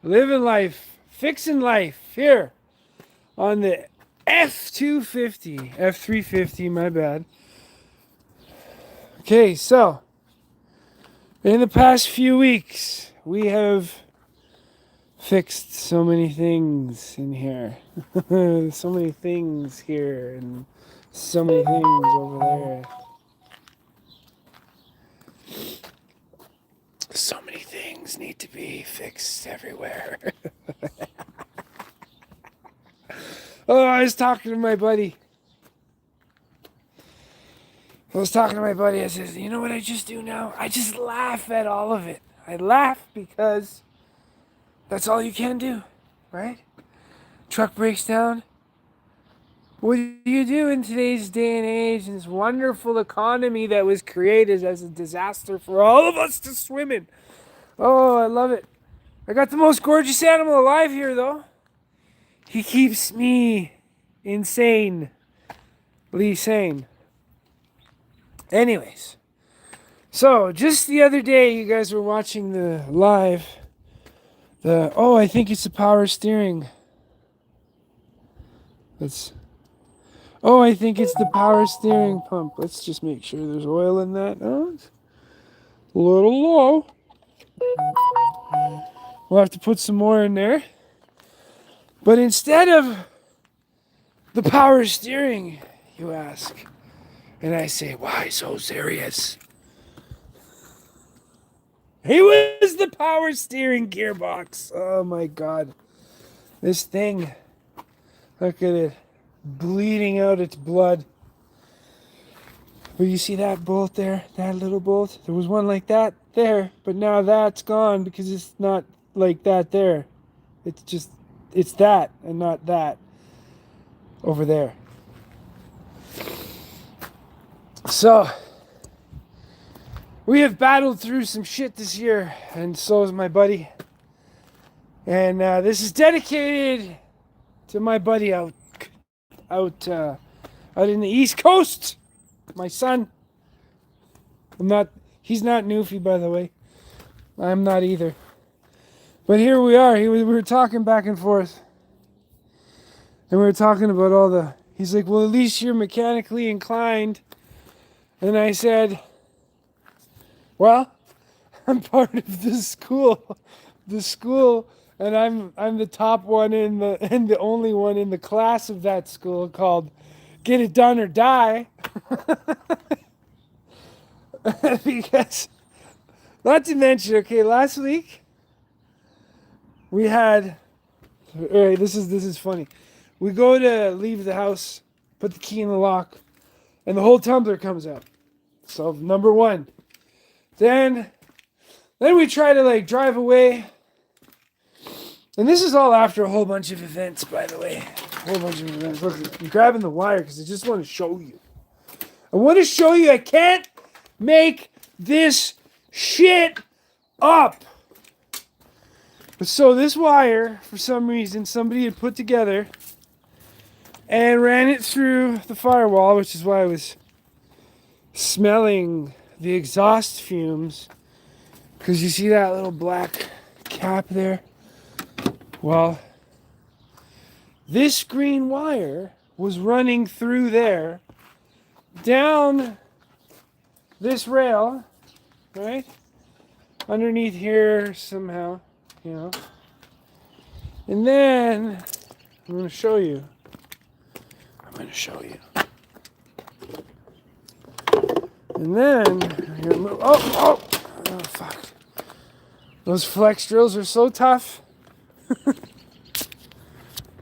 Living life, fixing life here on the F250, F350, my bad. Okay, so in the past few weeks, we have fixed so many things in here. So many things here and so many things over there. So many things need to be fixed everywhere. Oh, I was talking to my buddy. I says, you know what I just do now? I just laugh at all of it. I laugh because that's all you can do, right? Truck breaks down. What do you do in today's day and age in this wonderful economy that was created as a disaster for all of us to swim in? Oh, I love it. I got the most gorgeous animal alive here, though. He keeps me insanely sane. Anyways, so just the other day, you guys were watching the live. I think it's the power steering. I think it's the power steering pump. Let's just make sure there's oil in that. Oh, it's a little low. We'll have to put some more in there. But instead of the power steering, you ask, and I say, why so serious? It was the power steering gearbox. Oh my God. This thing, look at it, bleeding out its blood. Well, you see that bolt there? That little bolt? There was one like that there, but now that's gone because it's not like that there. It's that and not that over there. So, we have battled through some shit this year, and so is my buddy. And this is dedicated to my buddy out in the East Coast. My son. He's not Newfie, by the way. I'm not either. But here we are. We were talking back and forth. And we were talking about he's like, well, at least you're mechanically inclined. And I said, well, I'm part of the school, and I'm the top one and the only one in the class of that school called Get It Done or Die. Because, not to mention, okay, last week we had, all right, this is funny. We go to leave the house, put the key in the lock, and the whole tumbler comes out. So number one. Then we try to drive away. And this is all after a whole bunch of events, by the way. A whole bunch of events. Look, I'm grabbing the wire because I just want to show you. I can't make this shit up. So this wire, for some reason, somebody had put together and ran it through the firewall, which is why I was smelling the exhaust fumes, because you see that little black cap there? Well, this green wire was running through there, down this rail, right? Underneath here somehow, And then, I'm going to show you. And then, oh, fuck. Those flex drills are so tough.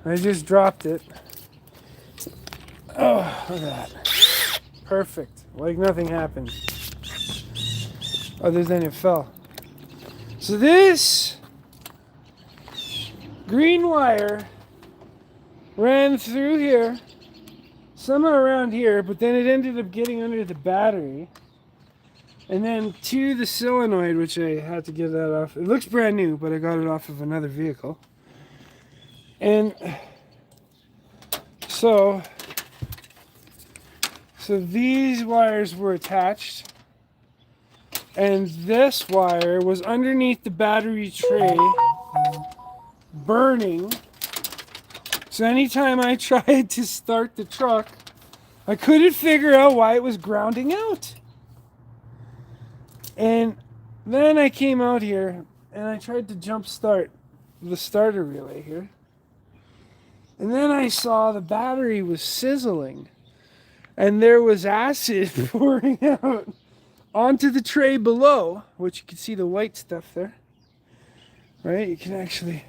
I just dropped it. Oh, look at that. Perfect. Like nothing happened. Other than it fell. So this green wire ran through here, somewhere around here, but then it ended up getting under the battery. And then to the solenoid, which I had to get that off. It looks brand new, but I got it off of another vehicle. And so these wires were attached. And this wire was underneath the battery tray burning. So anytime I tried to start the truck, I couldn't figure out why it was grounding out. And then I came out here and I tried to jump start the starter relay here. And then I saw the battery was sizzling and there was acid pouring out onto the tray below, which you can see the white stuff there. Right? You can actually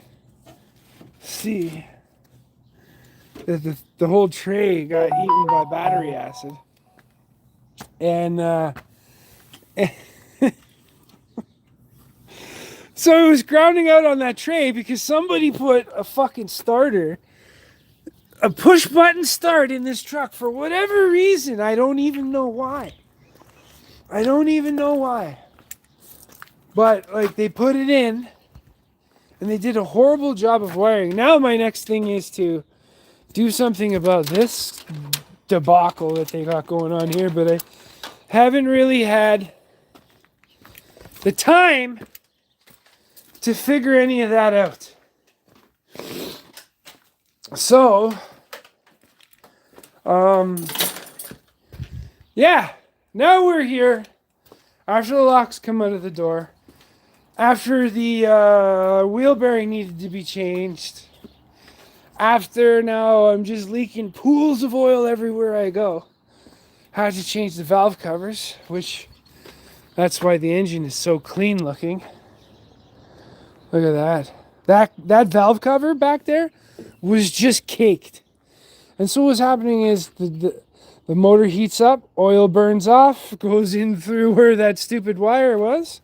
see that the whole tray got eaten by battery acid. And so it was grounding out on that tray because somebody put a fucking starter, a push button start in this truck for whatever reason. I don't even know why. But like they put it in and they did a horrible job of wiring. Now my next thing is to do something about this debacle that they got going on here, but I haven't really had the time to figure any of that out. So, yeah, now we're here after the locks come out of the door, after the wheel bearing needed to be changed, after now I'm just leaking pools of oil everywhere I go. Had to change the valve covers, which that's why the engine is so clean looking. Look at that. That valve cover back there was just caked. And so what's happening is the motor heats up, oil burns off, goes in through where that stupid wire was.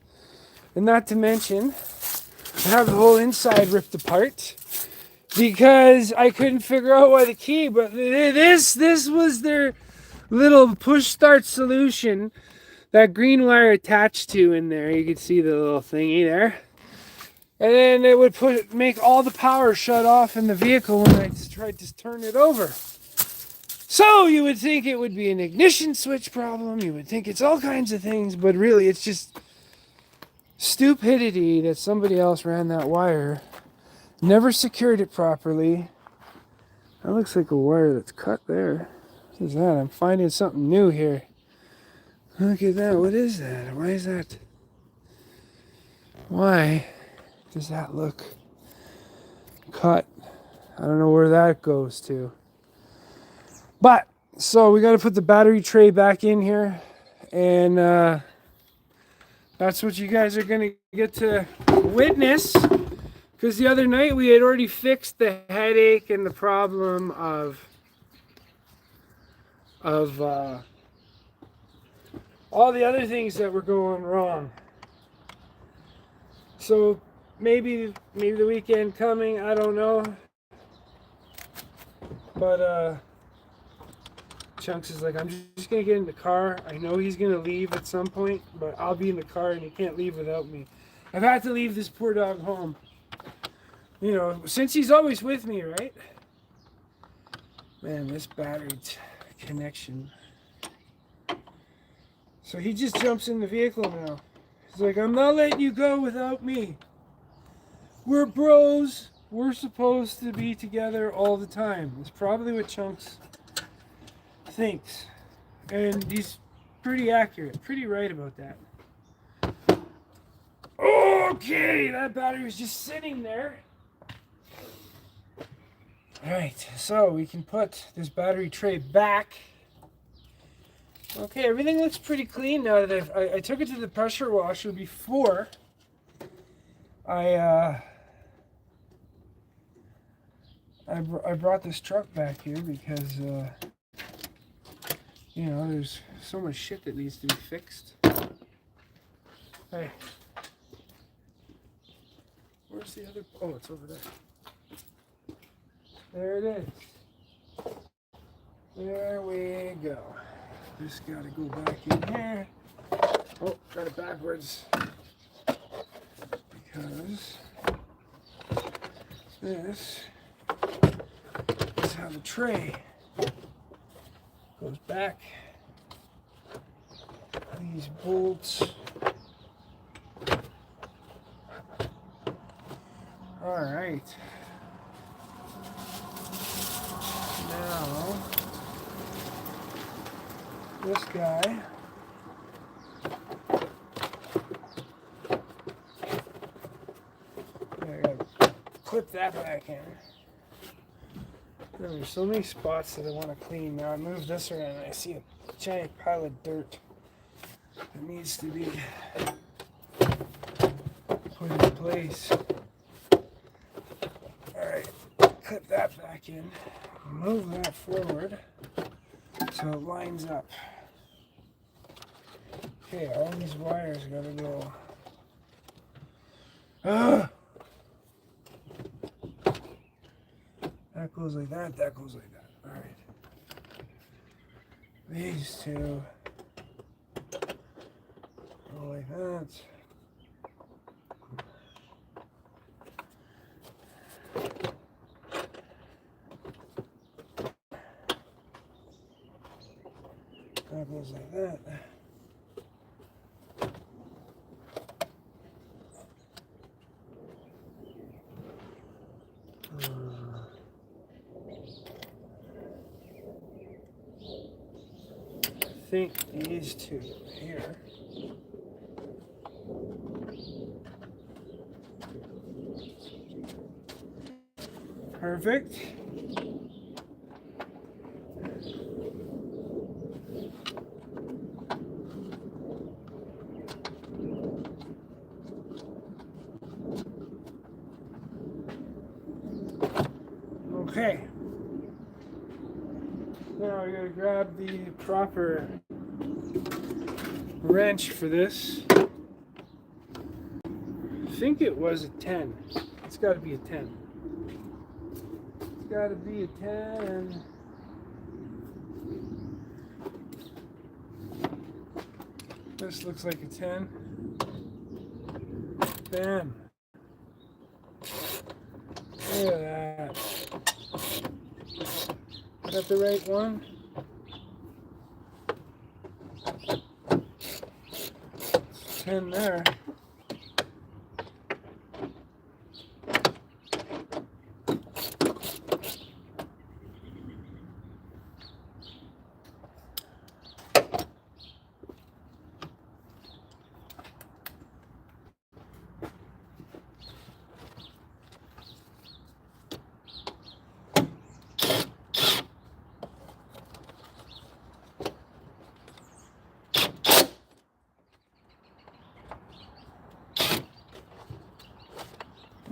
And not to mention, I have the whole inside ripped apart because I couldn't figure out why the key, but this was their little push start solution. That green wire attached to in there, you can see the little thingy there. And then it would make all the power shut off in the vehicle when I tried to turn it over. So you would think it would be an ignition switch problem. You would think it's all kinds of things, but really it's just stupidity that somebody else ran that wire, never secured it properly. That looks like a wire that's cut there. What is that? I'm finding something new here. Look at that. What is that? Why is that? Why does that look cut? I don't know where that goes to. But, so we got to put the battery tray back in here. And that's what you guys are going to get to witness. Because the other night we had already fixed the headache and the problem of all the other things that were going wrong. So maybe the weekend coming, I don't know. But Chunks is like, I'm just gonna get in the car. I know he's gonna leave at some point, but I'll be in the car and he can't leave without me. I've had to leave this poor dog home. You know, since he's always with me, right? Man, this battery connection. So he just jumps in the vehicle now. He's like, I'm not letting you go without me. We're bros. We're supposed to be together all the time. It's probably what Chunks thinks. And he's pretty accurate, pretty right about that. Okay, that battery was just sitting there. Alright, so we can put this battery tray back. Okay, everything looks pretty clean now that I took it to the pressure washer before I brought this truck back here because you know, there's so much shit that needs to be fixed. Hey, where's the other? Oh, it's over there. There it is. There we go. Just gotta go back in here. Oh, got it backwards. Because this is how the tray goes back. These bolts. All right. this guy. I gotta clip that back in. There's so many spots that I want to clean. Now I move this around and I see a giant pile of dirt that needs to be put in place. Alright, clip that back in. Move that forward so it lines up. Okay, all these wires gotta go. Ah! That goes like that, that goes like that. Alright. These two go like that. That goes like that. I think these two here. Perfect. Okay. Now we're going to grab the proper wrench for this. I think it was a 10. It's got to be a 10. It's got to be a 10. This looks like a 10. Bam. Look at that. Is that the right one? It's 10 there.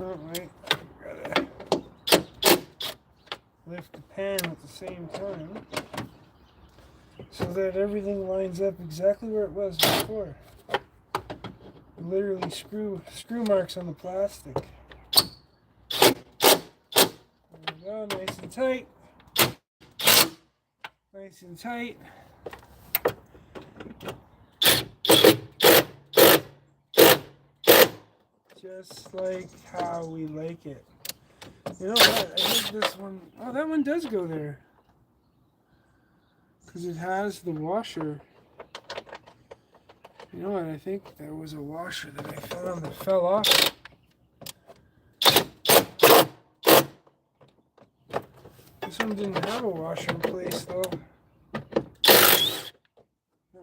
Oh, wait, gotta lift the pan at the same time so that everything lines up exactly where it was before. Literally screw marks on the plastic. There we go, nice and tight. Nice and tight. Just like how we like it. You know what? I think this one, oh, that one does go there. Because it has the washer. You know what? I think there was a washer that I found that fell off. This one didn't have a washer in place though. That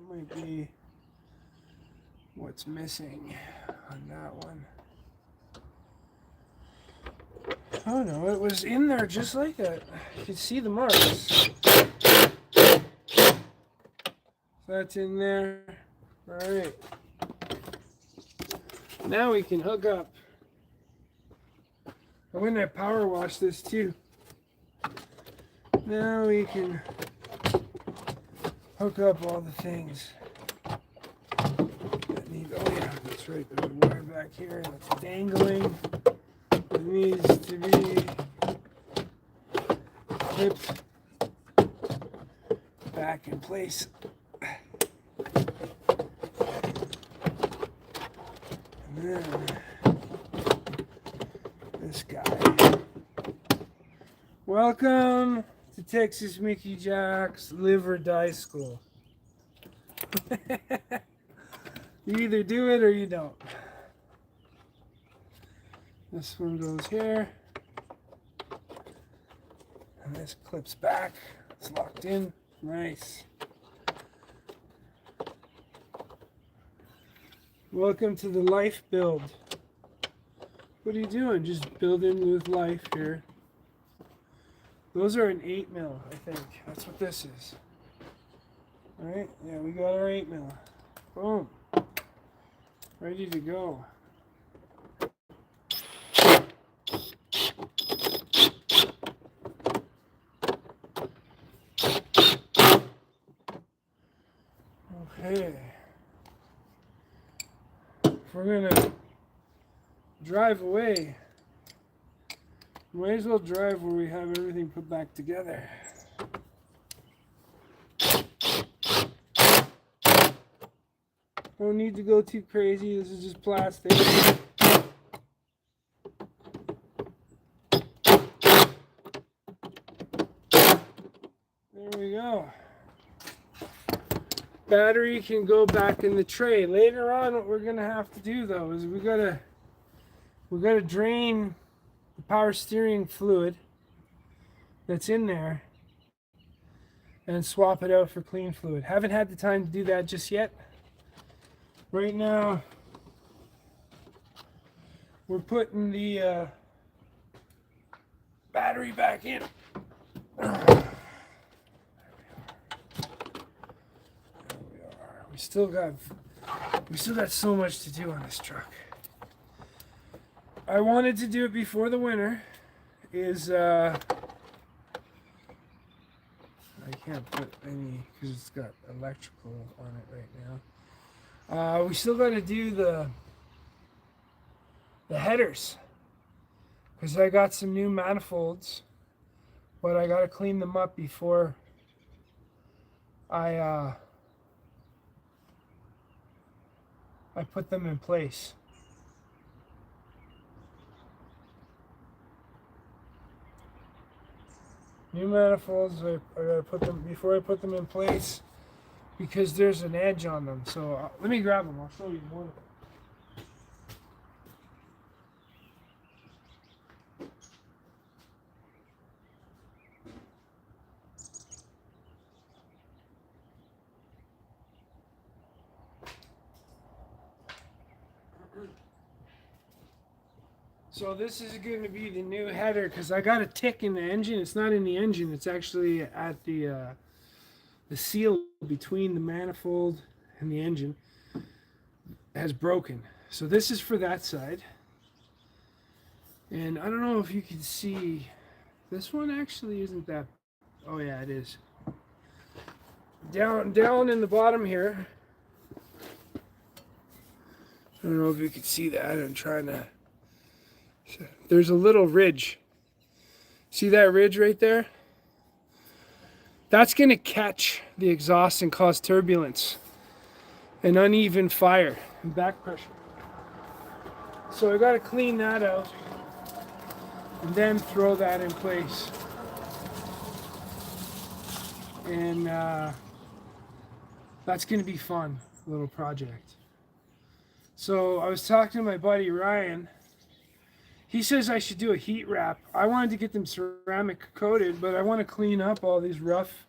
might be what's missing on that one. Oh no, it was in there just like that. You could see the marks. That's in there. Alright. Now we can hook up. I'm going to power wash this too. Now we can hook up all the things that need. Oh yeah, that's right. There's a wire back here that's dangling. It needs to be clipped back in place. And then this guy. Welcome to Texas Mickey Jack's Live or Die School. You either do it or you don't. This one goes here. And this clips back. It's locked in. Nice. Welcome to the life build. What are you doing? Just building with life here. Those are an 8 mil, I think. That's what this is. Alright, yeah, we got our 8 mil. Boom. Ready to go. Okay. If we're gonna drive away, might as well drive where we have everything put back together. Don't need to go too crazy. This is just plastic. There we go. Battery can go back in the tray. Later on, what we're gonna have to do though is we gotta drain the power steering fluid that's in there and swap it out for clean fluid. Haven't had the time to do that just yet. Right now, we're putting the battery back in. We still got so much to do on this truck. I wanted to do it before the winter. I can't put any because it's got electrical on it right now. We still got to do the headers because I got some new manifolds, but I got to clean them up before I put them in place. New manifolds, I gotta put them before I put them in place because there's an edge on them. So let me grab them. I'll show you one of them. So this is going to be the new header because I got a tick in the engine. It's not in the engine. It's actually at the seal between the manifold and the engine has broken. So this is for that side. And I don't know if you can see. This one actually isn't that. Oh yeah, it is. Down in the bottom here. I don't know if you can see that. I'm trying to. There's a little ridge. See that ridge right there? That's going to catch the exhaust and cause turbulence and uneven fire and back pressure. So I got to clean that out and then throw that in place. And that's going to be fun, little project. So I was talking to my buddy Ryan. He says I should do a heat wrap. I wanted to get them ceramic coated, but I want to clean up all these rough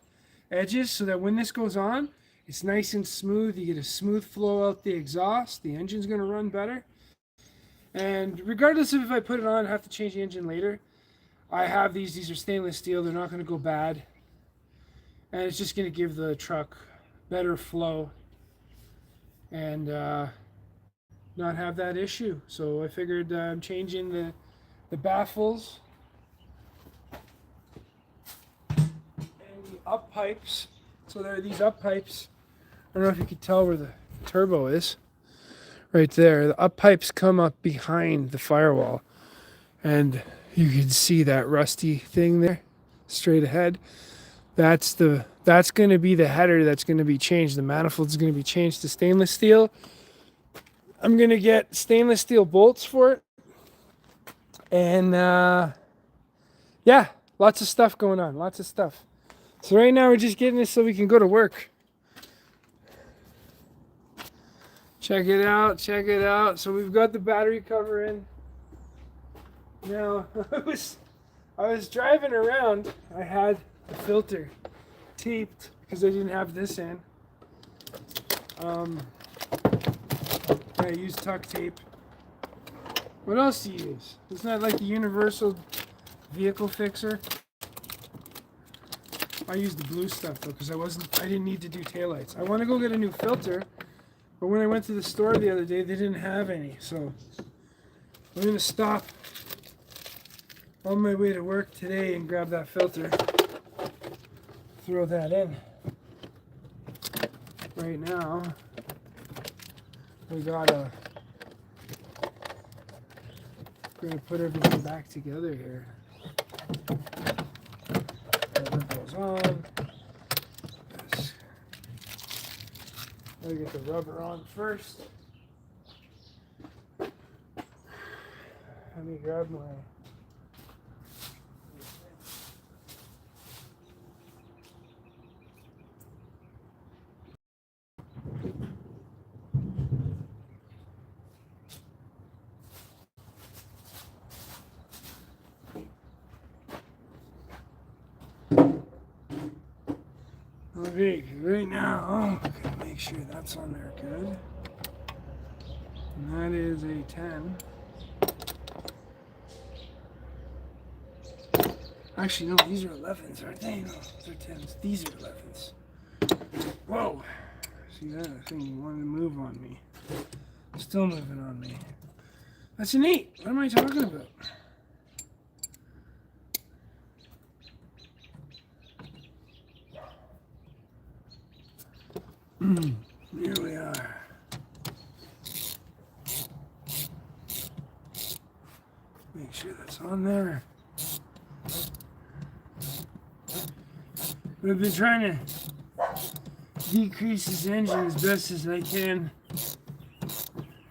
edges so that when this goes on, it's nice and smooth. You get a smooth flow out the exhaust. The engine's going to run better. And regardless of if I put it on, I have to change the engine later. I have these. These are stainless steel. They're not going to go bad. And it's just going to give the truck better flow and not have that issue. So I figured I'm changing the baffles and the up pipes. So there are these up pipes. I don't know if you can tell where the turbo is. Right there. The up pipes come up behind the firewall. And you can see that rusty thing there straight ahead. That's going to be the header that's going to be changed. The manifold is going to be changed to stainless steel. I'm going to get stainless steel bolts for it. And yeah, lots of stuff going on. Lots of stuff. So right now we're just getting this so we can go to work. Check it out. Check it out. So we've got the battery cover in. Now, I was driving around. I had the filter taped because I didn't have this in. I use tuck tape. What else do you use? Isn't that like the universal vehicle fixer? I use the blue stuff though because I didn't need to do taillights. I want to go get a new filter, but when I went to the store the other day, they didn't have any. So I'm gonna stop on my way to work today and grab that filter. Throw that in. Right now, we gotta put everything back together here. That goes on. Yes. Gotta get the rubber on first. Let me grab my. Okay, right now, gotta make sure that's on there good. And that is a 10. Actually, no, these are 11s, aren't they? No, they're 10s. These are 11s. Whoa! See that? I think you wanted to move on me. Still moving on me. That's an 8. What am I talking about? Here we are. Make sure that's on there. We've been trying to decrease this engine as best as I can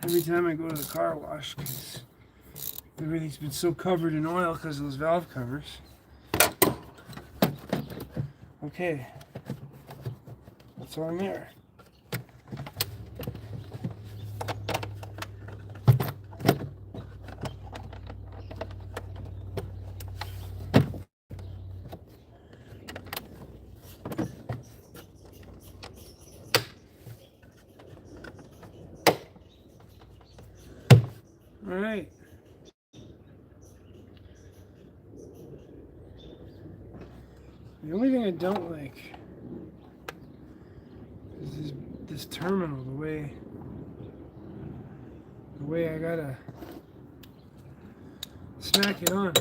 every time I go to the car wash because everything's been so covered in oil because of those valve covers. Okay, what's on there? All right. The only thing I don't like is this terminal, the way I gotta smack it on.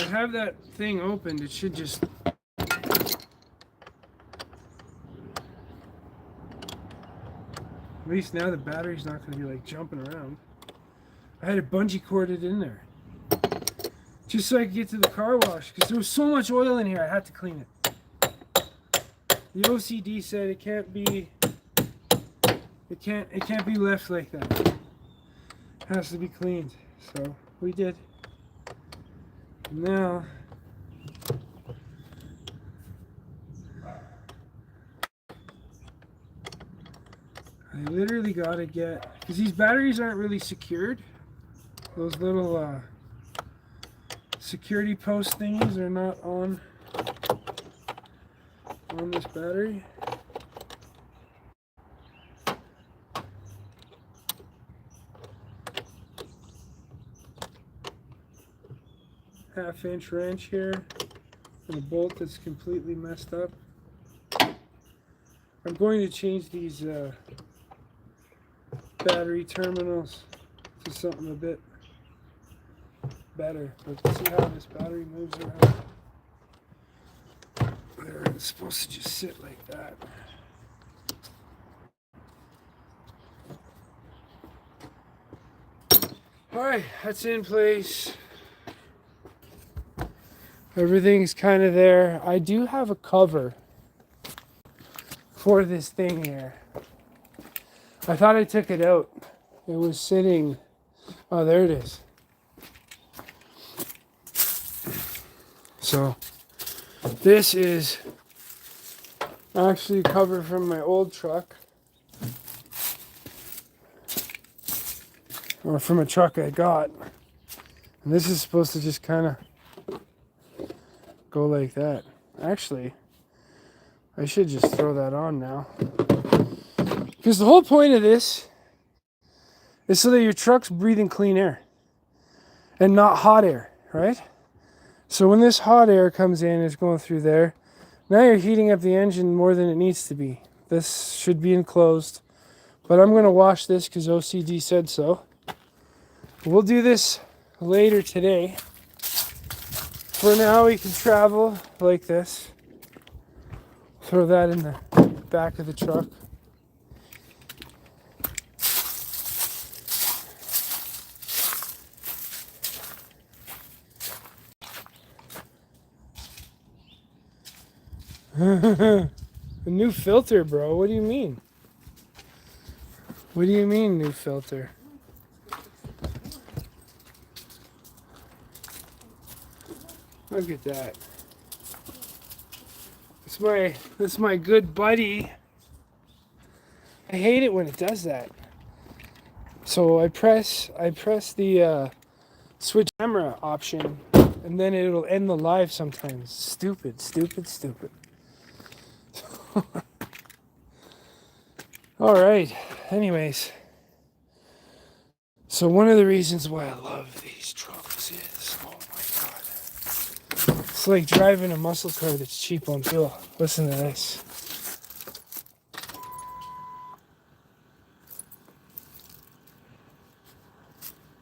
I have that thing opened, it should just at least now the battery's not going to be like jumping around. I had it bungee corded in there just so I could get to the car wash because there was so much oil in here I had to clean it. The OCD said it can't be left like that. It has to be cleaned. So we did. Now I literally gotta get, because these batteries aren't really secured. Those little security post thingies are not on this battery. Half-inch wrench here and a bolt that's completely messed up. I'm going to change these battery terminals to something a bit better. But see how this battery moves around? There, it's supposed to just sit like that. Alright, that's in place. Everything's kind of there. I do have a cover for this thing here. I thought I took it out. It was sitting. Oh, there it is. So this is actually a cover from my old truck, or from a truck I got. And this is supposed to just kind of go like that. Actually, I should just throw that on now. Because the whole point of this is so that your truck's breathing clean air and not hot air, right? So when this hot air comes in, it's going through there. Now you're heating up the engine more than it needs to be. This should be enclosed. But I'm going to wash this because OCD said so. We'll do this later today. For now, we can travel like this. Throw that in the back of the truck. A new filter, bro. What do you mean? What do you mean, new filter? Look at that. It's my good buddy. I hate it when it does that. So I press the switch camera option, and then it'll end the live sometimes. Stupid. All right. Anyways, so one of the reasons why I love these trucks is, oh my god, it's like driving a muscle car that's cheap on fuel. Listen to this.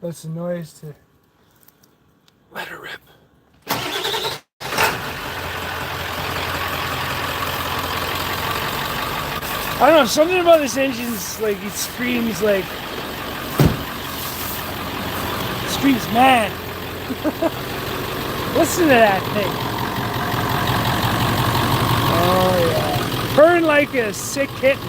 That's the noise to let her rip. I don't know, something about this engine's like, it screams man. Listen to that thing. Oh yeah. Purring like a sick kitten.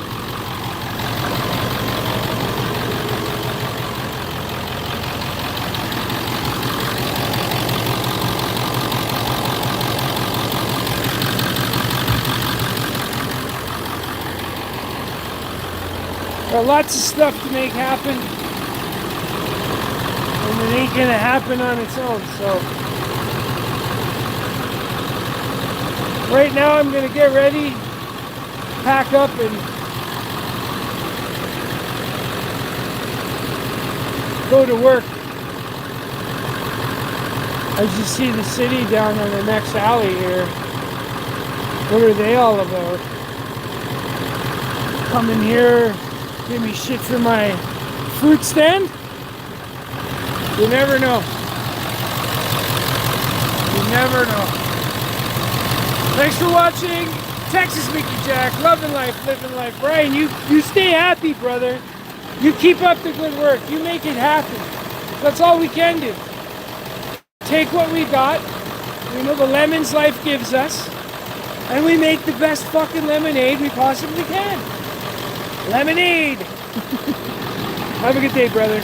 Got lots of stuff to make happen, and it ain't gonna happen on its own. So right now I'm gonna get ready, pack up, and go to work. As you see the city down on the next alley here, what are they all about? Coming here, give me shit for my fruit stand? You never know. You never know. Thanks for watching. Texas Mickey Jack. Loving life, living life. Brian, you stay happy, brother. You keep up the good work. You make it happen. That's all we can do. Take what we got, you know, the lemons life gives us, and we make the best fucking lemonade we possibly can. Lemonade! Have a good day, brother.